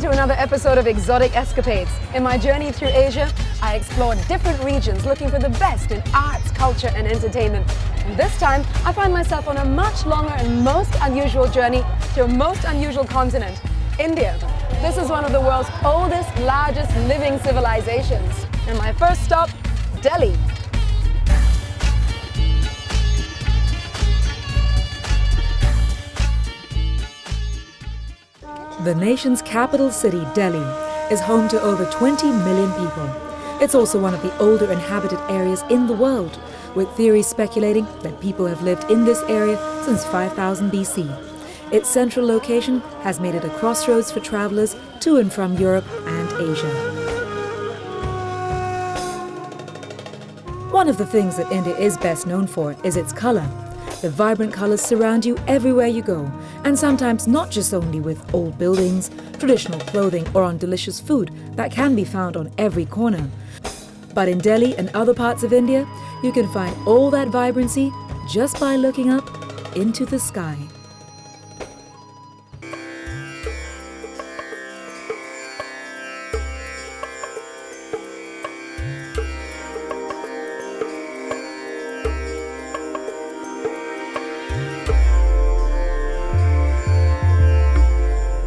to another episode of Exotic Escapades. In my journey through Asia, I explored different regions looking for the best in arts, culture and entertainment. And this time, I find myself on a much longer and most unusual journey to a most unusual continent, India. This is one of the world's oldest, largest living civilizations. And my first stop, Delhi. The nation's capital city, Delhi, is home to over 20 million people. It's also one of the older inhabited areas in the world, with theories speculating that people have lived in this area since 5000 BC. Its central location has made it a crossroads for travelers to and from Europe and Asia. One of the things that India is best known for is its color. The vibrant colors surround you everywhere you go, and sometimes not just only with old buildings, traditional clothing or on delicious food that can be found on every corner. But in Delhi and other parts of India, you can find all that vibrancy just by looking up into the sky.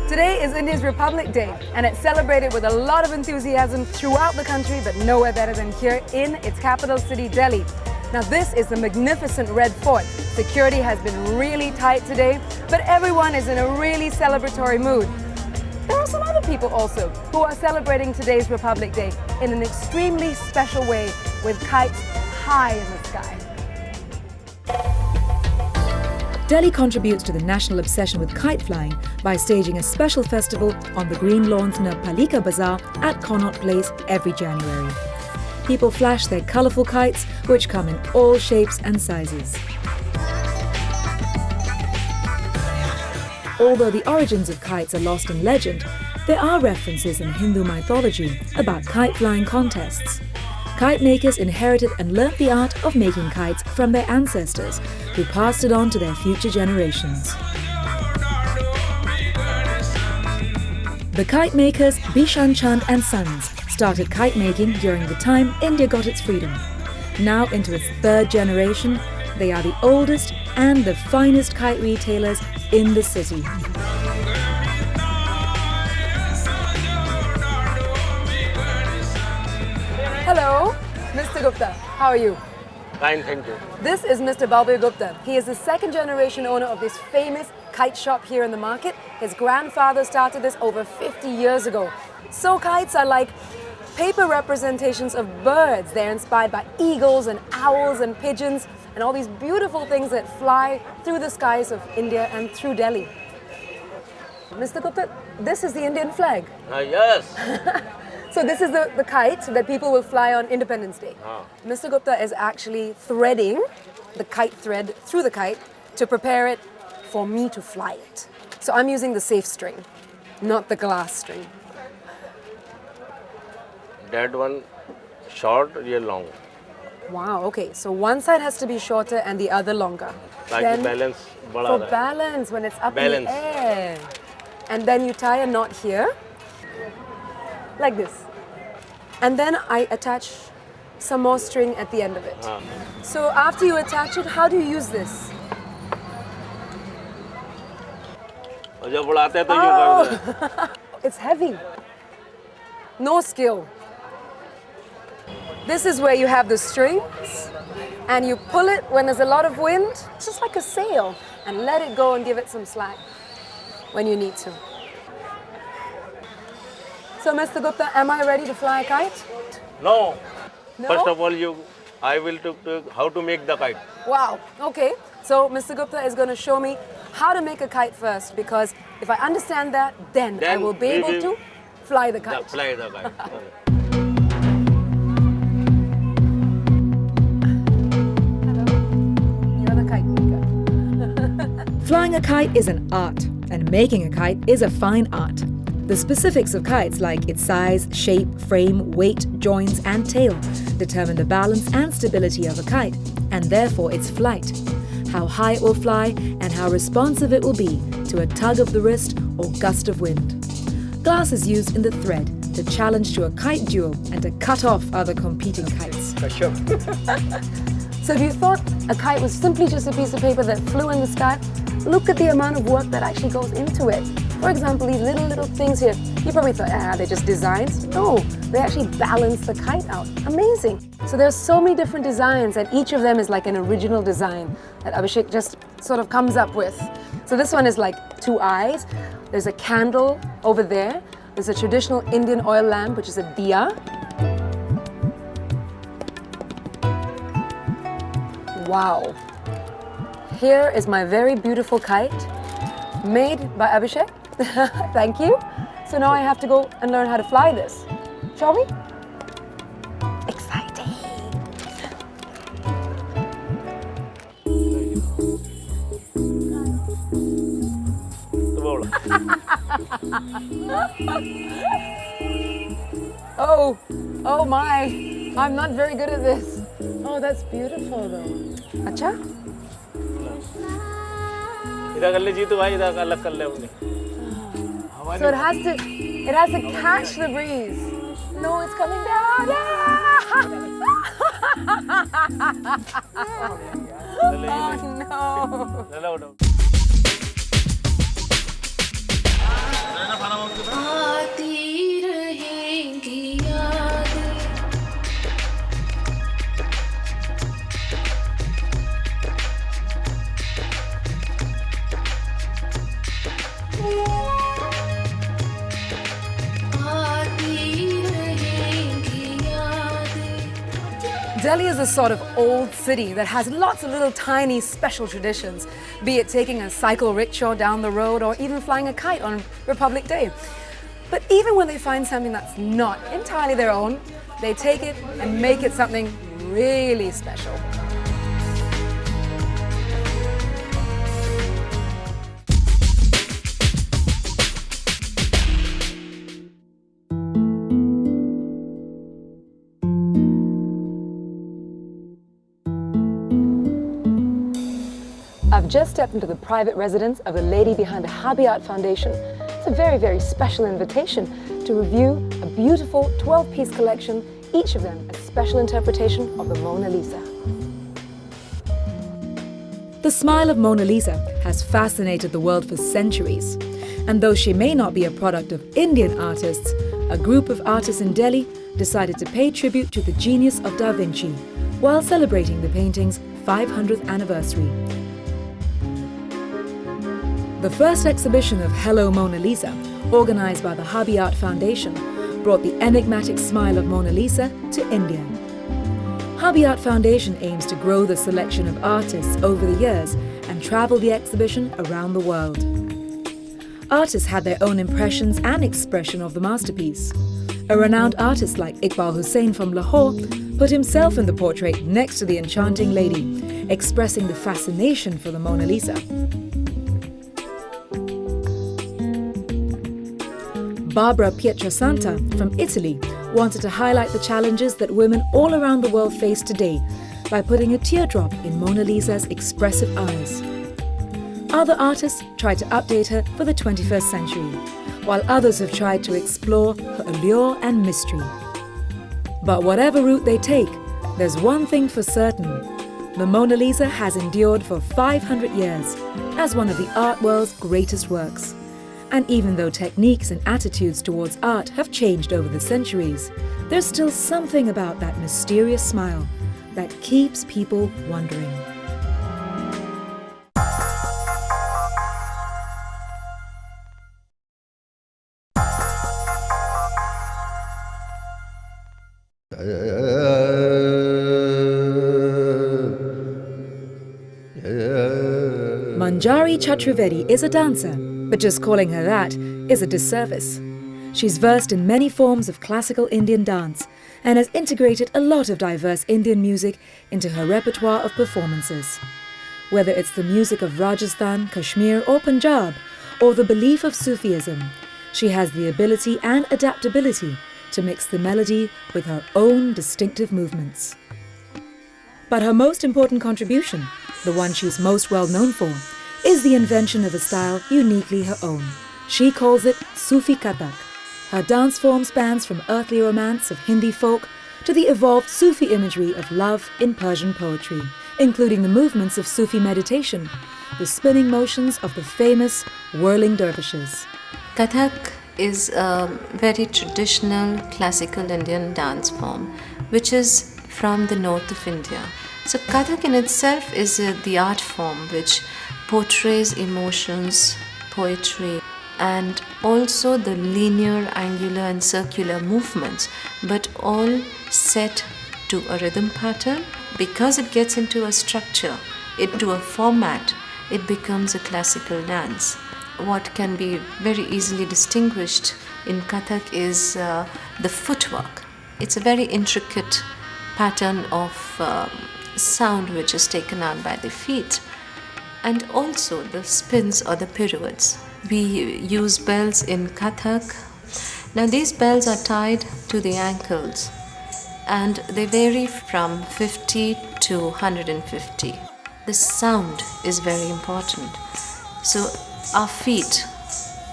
Today is India's Republic Day, and it's celebrated with a lot of enthusiasm throughout the country, but nowhere better than here in its capital city, Delhi. Now this is the magnificent Red Fort. Security has been really tight today, but everyone is in a really celebratory mood. There are some other people also who are celebrating today's Republic Day in an extremely special way with kites high in the sky. Delhi contributes to the national obsession with kite flying by staging a special festival on the green lawns near Palika Bazaar at Connaught Place every January. People flash their colourful kites, which come in all shapes and sizes. Although the origins of kites are lost in legend, there are references in Hindu mythology about kite flying contests. Kite makers inherited and learnt the art of making kites from their ancestors, who passed it on to their future generations. The kite makers Bishan Chand and Sons started kite making during the time India got its freedom. Now into its third generation, they are the oldest and the finest kite retailers in the city. Hello, Mr. Gupta. How are you? Fine, thank you. This is Mr. Balbir Gupta. He is the second generation owner of this famous kite shop here in the market. His grandfather started this over 50 years ago. So kites are like paper representations of birds. They're inspired by eagles and owls and pigeons and all these beautiful things that fly through the skies of India and through Delhi. Mr. Gupta, this is the Indian flag. Yes. So this is the kite that people will fly on Independence Day. Mr. Gupta is actually threading the kite thread through the kite to prepare it for me to fly it. So I'm using the safe string, not the glass string. That one short, real long. Wow, okay. So one side has to be shorter and the other longer. Like balance. For balance, when it's up balance. in the air. And then you tie a knot here, like this. And then I attach some more string at the end of it. So after you attach it, how do you use this? It's heavy. No skill. This is where you have the strings and you pull it when there's a lot of wind, just like a sail, and let it go and give it some slack when you need to. So, Mr. Gupta, am I ready to fly a kite? No. No? First of all, I will talk how to make the kite. Wow, okay. So, Mr. Gupta is going to show me how to make a kite first, because if I understand that, then I will be able to fly the kite. Fly the kite. Hello, you're the kite maker. Flying a kite is an art, and making a kite is a fine art. The specifics of kites, like its size, shape, frame, weight, joints and tail, determine the balance and stability of a kite, and therefore its flight, how high it will fly and how responsive it will be to a tug of the wrist or gust of wind. Glass is used in the thread to challenge to a kite duel and to cut off other competing kites. So if you thought a kite was simply just a piece of paper that flew in the sky, look at the amount of work that actually goes into it. For example, these little things here, you probably thought, they're just designs. No, they actually balance the kite out. Amazing. So there's so many different designs, and each of them is like an original design that Abhishek just sort of comes up with. So this one is like 2 eyes. There's a candle over there. There's a traditional Indian oil lamp, which is a diya. Wow. Here is my very beautiful kite, made by Abhishek. Thank you. So now I have to go and learn how to fly this. Shall we? Exciting. Oh my. I'm not very good at this. Oh, that's beautiful though. Acha? So it has to catch the breeze. No, it's coming down. Oh no. Delhi is a sort of old city that has lots of little tiny special traditions, be it taking a cycle rickshaw down the road or even flying a kite on Republic Day. But even when they find something that's not entirely their own, they take it and make it something really special. I've just stepped into the private residence of the lady behind the Habi Art Foundation. It's a very, very special invitation to review a beautiful 12-piece collection, each of them a special interpretation of the Mona Lisa. The smile of Mona Lisa has fascinated the world for centuries. And though she may not be a product of Indian artists, a group of artists in Delhi decided to pay tribute to the genius of Da Vinci while celebrating the painting's 500th anniversary. The first exhibition of Hello Mona Lisa, organized by the Habi Art Foundation, brought the enigmatic smile of Mona Lisa to India. Habi Art Foundation aims to grow the selection of artists over the years and travel the exhibition around the world. Artists had their own impressions and expression of the masterpiece. A renowned artist like Iqbal Hussain from Lahore put himself in the portrait next to the enchanting lady, expressing the fascination for the Mona Lisa. Barbara Pietrasanta from Italy wanted to highlight the challenges that women all around the world face today by putting a teardrop in Mona Lisa's expressive eyes. Other artists tried to update her for the 21st century, while others have tried to explore her allure and mystery. But whatever route they take, there's one thing for certain. The Mona Lisa has endured for 500 years as one of the art world's greatest works. And even though techniques and attitudes towards art have changed over the centuries, there's still something about that mysterious smile that keeps people wondering. Manjari Chaturvedi is a dancer, but just calling her that is a disservice. She's versed in many forms of classical Indian dance and has integrated a lot of diverse Indian music into her repertoire of performances. Whether it's the music of Rajasthan, Kashmir or Punjab, or the belief of Sufism, she has the ability and adaptability to mix the melody with her own distinctive movements. But her most important contribution, the one she's most well known for, is the invention of a style uniquely her own. She calls it Sufi Kathak. Her dance form spans from earthly romance of Hindi folk to the evolved Sufi imagery of love in Persian poetry, including the movements of Sufi meditation, the spinning motions of the famous whirling dervishes. Kathak is a very traditional classical Indian dance form, which is from the north of India. So Kathak in itself is the art form which portrays emotions, poetry, and also the linear, angular and circular movements, but all set to a rhythm pattern. Because it gets into a structure, into a format, it becomes a classical dance. What can be very easily distinguished in Kathak is the footwork. It's a very intricate pattern of sound which is taken out by the feet, and also the spins or the pirouettes. We use bells in Kathak. Now these bells are tied to the ankles and they vary from 50 to 150. The sound is very important. So our feet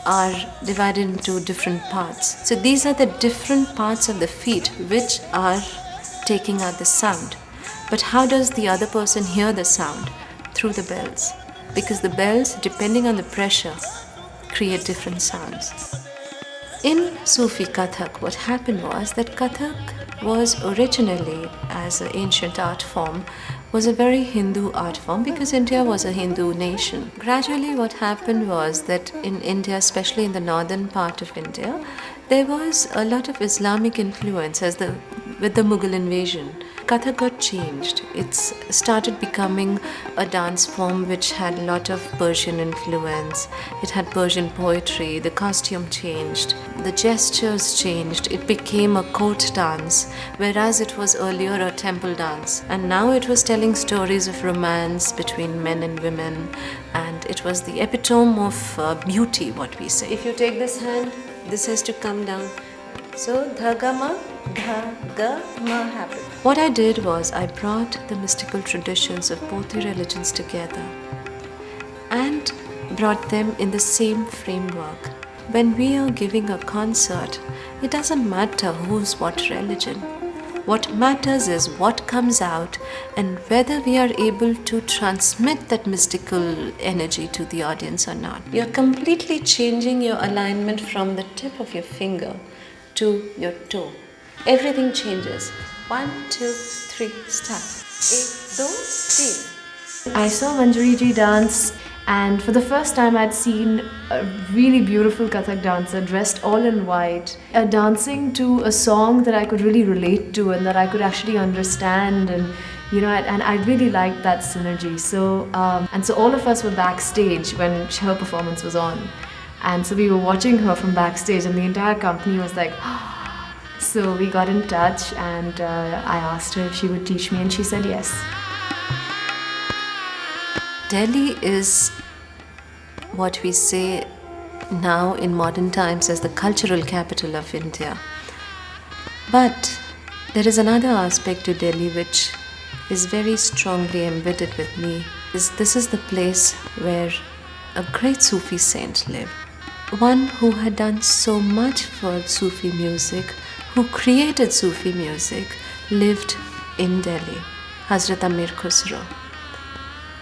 are divided into different parts. So these are the different parts of the feet which are taking out the sound. But how does the other person hear the sound? Through the bells. Because the bells, depending on the pressure, create different sounds. In Sufi Kathak, what happened was that Kathak was originally, as an ancient art form, was a very Hindu art form because India was a Hindu nation. Gradually what happened was that in India, especially in the northern part of India, there was a lot of Islamic influence with the Mughal invasion. Kathak got changed. It started becoming a dance form which had a lot of Persian influence. It had Persian poetry. The costume changed. The gestures changed. It became a court dance, whereas it was earlier a temple dance. And now it was telling stories of romance between men and women. And it was the epitome of beauty, what we say. If you take this hand, this has to come down. So, dhagama, dhagama happened. What I did was I brought the mystical traditions of both the religions together and brought them in the same framework. When we are giving a concert, it doesn't matter who's what religion. What matters is what comes out and whether we are able to transmit that mystical energy to the audience or not. You're completely changing your alignment from the tip of your finger to your toe. Everything changes. 1, 2, 3, start. 1, 2, 3. I saw Manjari ji dance, and for the first time I'd seen a really beautiful Kathak dancer dressed all in white, dancing to a song that I could really relate to and that I could actually understand, and I really liked that synergy. So all of us were backstage when her performance was on, and so we were watching her from backstage, and the entire company was like. So we got in touch and I asked her if she would teach me and she said yes. Delhi is what we say now in modern times as the cultural capital of India. But there is another aspect to Delhi which is very strongly embedded with me. This is the place where a great Sufi saint lived. One who had done so much for Sufi music, who created Sufi music, lived in Delhi, Hazrat Amir Khusro.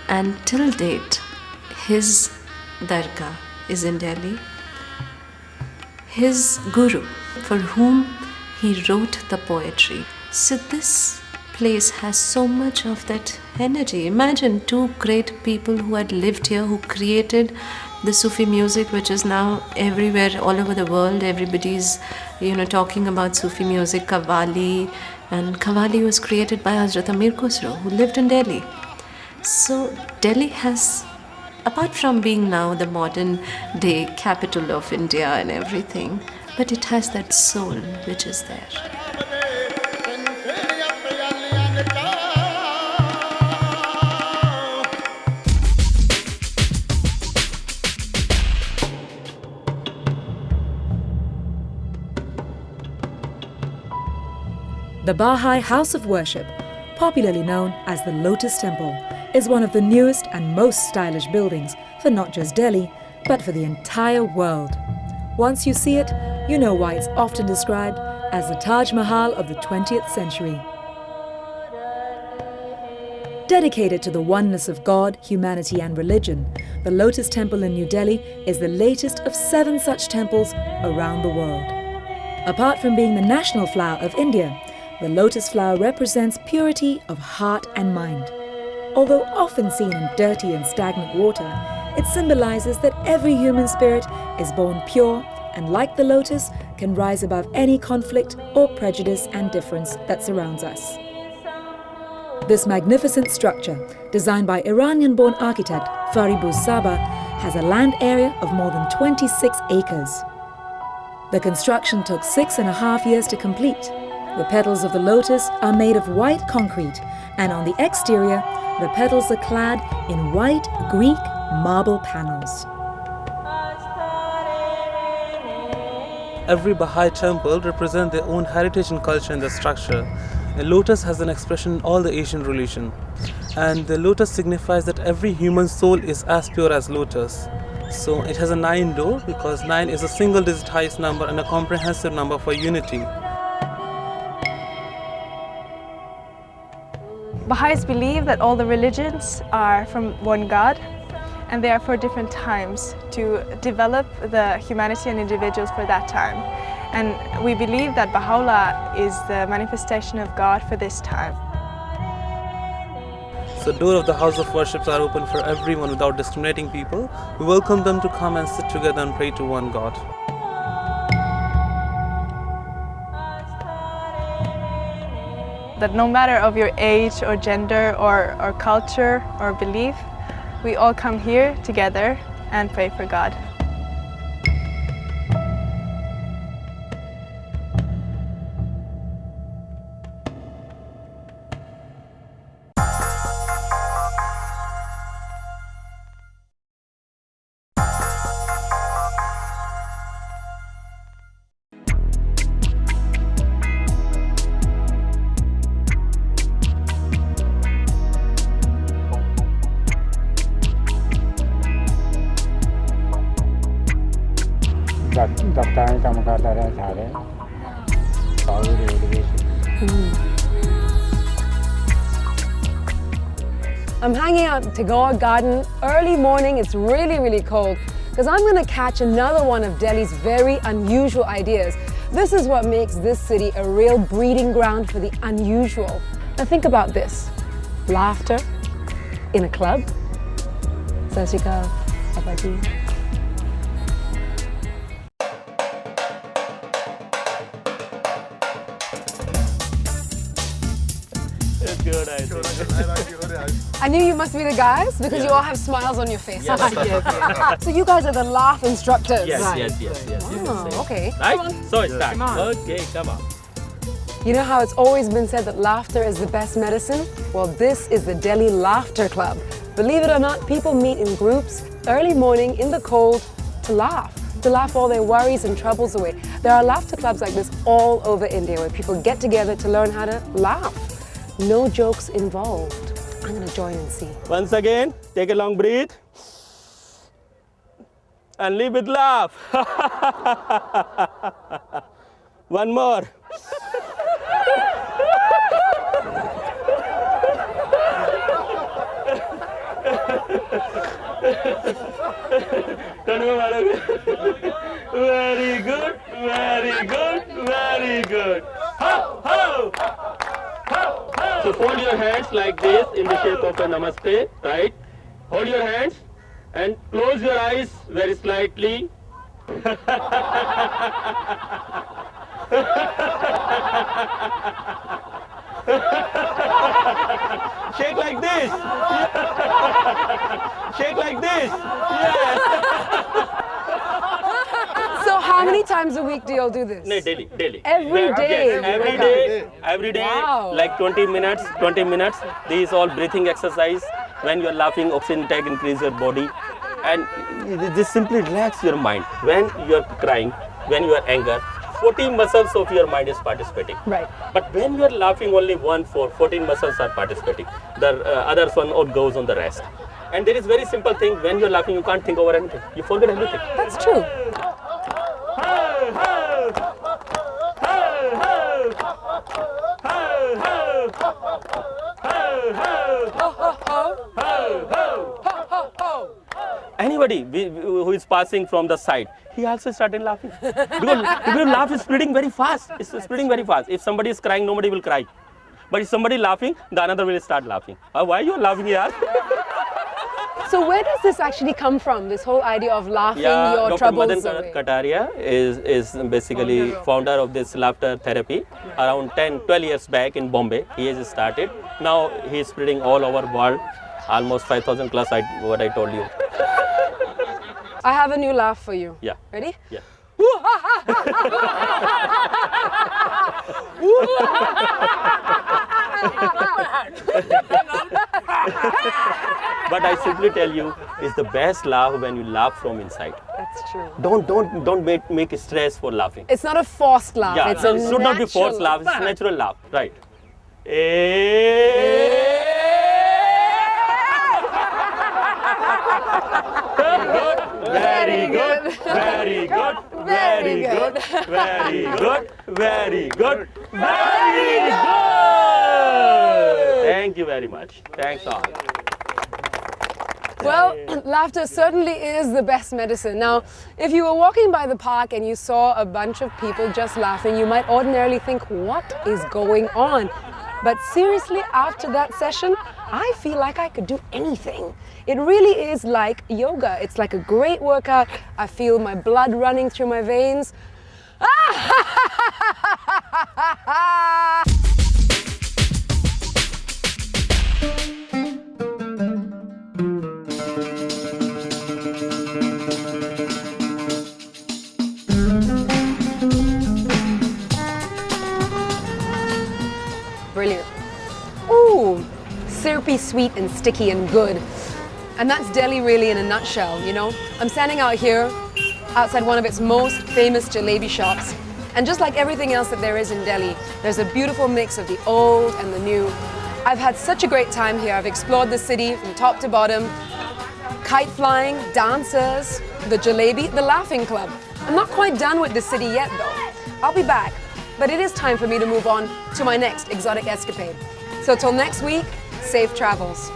And till date, his dargah is in Delhi. His guru, for whom he wrote the poetry. So this place has so much of that energy. Imagine two great people who had lived here, who created the Sufi music, which is now everywhere, all over the world. Everybody's, talking about Sufi music, Qawwali. And Qawwali was created by Hazrat Amir Khusro, who lived in Delhi. So Delhi has, apart from being now the modern day capital of India and everything, but it has that soul which is there. The Baha'i House of Worship, popularly known as the Lotus Temple, is one of the newest and most stylish buildings for not just Delhi, but for the entire world. Once you see it, You know why it's often described as the Taj Mahal of the 20th century. Dedicated to the oneness of God, humanity and religion, the Lotus Temple in New Delhi is the latest of 7 such temples around the world. Apart from being the national flower of India, the lotus flower represents purity of heart and mind. Although often seen in dirty and stagnant water, it symbolizes that every human spirit is born pure and, like the lotus, can rise above any conflict or prejudice and difference that surrounds us. This magnificent structure, designed by Iranian-born architect Faribouz Saba, has a land area of more than 26 acres. The construction took 6.5 years to complete. The petals of the lotus are made of white concrete, and on the exterior, the petals are clad in white Greek marble panels. Every Baha'i temple represents their own heritage and culture in the structure. The lotus has an expression in all the Asian religion, and the lotus signifies that every human soul is as pure as lotus. So it has a 9 door because 9 is a single-digit highest number and a comprehensive number for unity. Baha'is believe that all the religions are from one God, and they are for different times to develop the humanity and individuals for that time. And we believe that Baha'u'llah is the manifestation of God for this time. So door of the house of worships are open for everyone without discriminating people. We welcome them to come and sit together and pray to one God. That no matter of your age or gender or culture or belief, we all come here together and pray for God. I'm hanging out in Tagore Garden early morning. It's really cold because I'm going to catch another one of Delhi's very unusual ideas. This is what makes this city a real breeding ground for the unusual. Now think about this. Laughter in a club. Sat Shri Akal, Papaji. Good, I think. I knew you must be the guys because you all have smiles on your face. Yes. So you guys are the laugh instructors. Yes. Oh, okay. Right? So start. Okay, come on. You know how it's always been said that laughter is the best medicine? Well, this is the Delhi Laughter Club. Believe it or not, people meet in groups early morning in the cold to laugh all their worries and troubles away. There are laughter clubs like this all over India where people get together to learn how to laugh. No jokes involved. I'm going to join and see. Once again, take a long breath and leave with laugh. One more. Very good, very good, very good. Ho, ho! So fold your hands like this in the shape of a namaste, right? Hold your hands and close your eyes very slightly. Shake like this. Shake like this. Yeah. So how many times a week do you all do this? No, daily. Every day? Yes, every day, Wow. like 20 minutes. This is all breathing exercise. When you're laughing, oxygen intake increase your body. And just simply relax your mind. When you're crying, when you are angry, 14 muscles of your mind is participating. Right. But when you are laughing, only 14 muscles are participating. The others one out goes on the rest. And there is very simple thing. When you're laughing, you can't think over anything. You forget everything. That's true. Ho, ho! Anybody who is passing from the side, he also started laughing. Because laugh is spreading very fast. It's spreading very fast. If somebody is crying, nobody will cry. But if somebody laughing, the another will start laughing. Why are you laughing here? So where does this actually come from, this whole idea of laughing your Dr. troubles Madan away? Kataria is basically founder of this laughter therapy. Around 12 years back in Bombay, he has started. Now he is spreading all over world, almost 5,000 plus, what I told you. I have a new laugh for you. Yeah. Ready? Yeah. But I simply tell you, it's the best laugh when you laugh from inside. That's true. Don't make stress for laughing. It's not a forced laugh. Yeah, it's a it should not be forced laugh. It's natural laugh, right? Very good, very good, very good, very good, very good, very good. Thank you very much. Thanks all. Well, laughter certainly is the best medicine. Now, if you were walking by the park and you saw a bunch of people just laughing, you might ordinarily think, what is going on? But seriously, after that session, I feel like I could do anything. It really is like yoga. It's like a great workout. I feel my blood running through my veins. Brilliant. Ooh, syrupy, sweet, and sticky and good. And that's Delhi really in a nutshell, you know? I'm standing out here outside one of its most famous jalebi shops. And just like everything else that there is in Delhi, there's a beautiful mix of the old and the new. I've had such a great time here. I've explored the city from top to bottom. Kite flying, dancers, the jalebi, the laughing club. I'm not quite done with the city yet though. I'll be back. But it is time for me to move on to my next exotic escapade. So till next week, safe travels.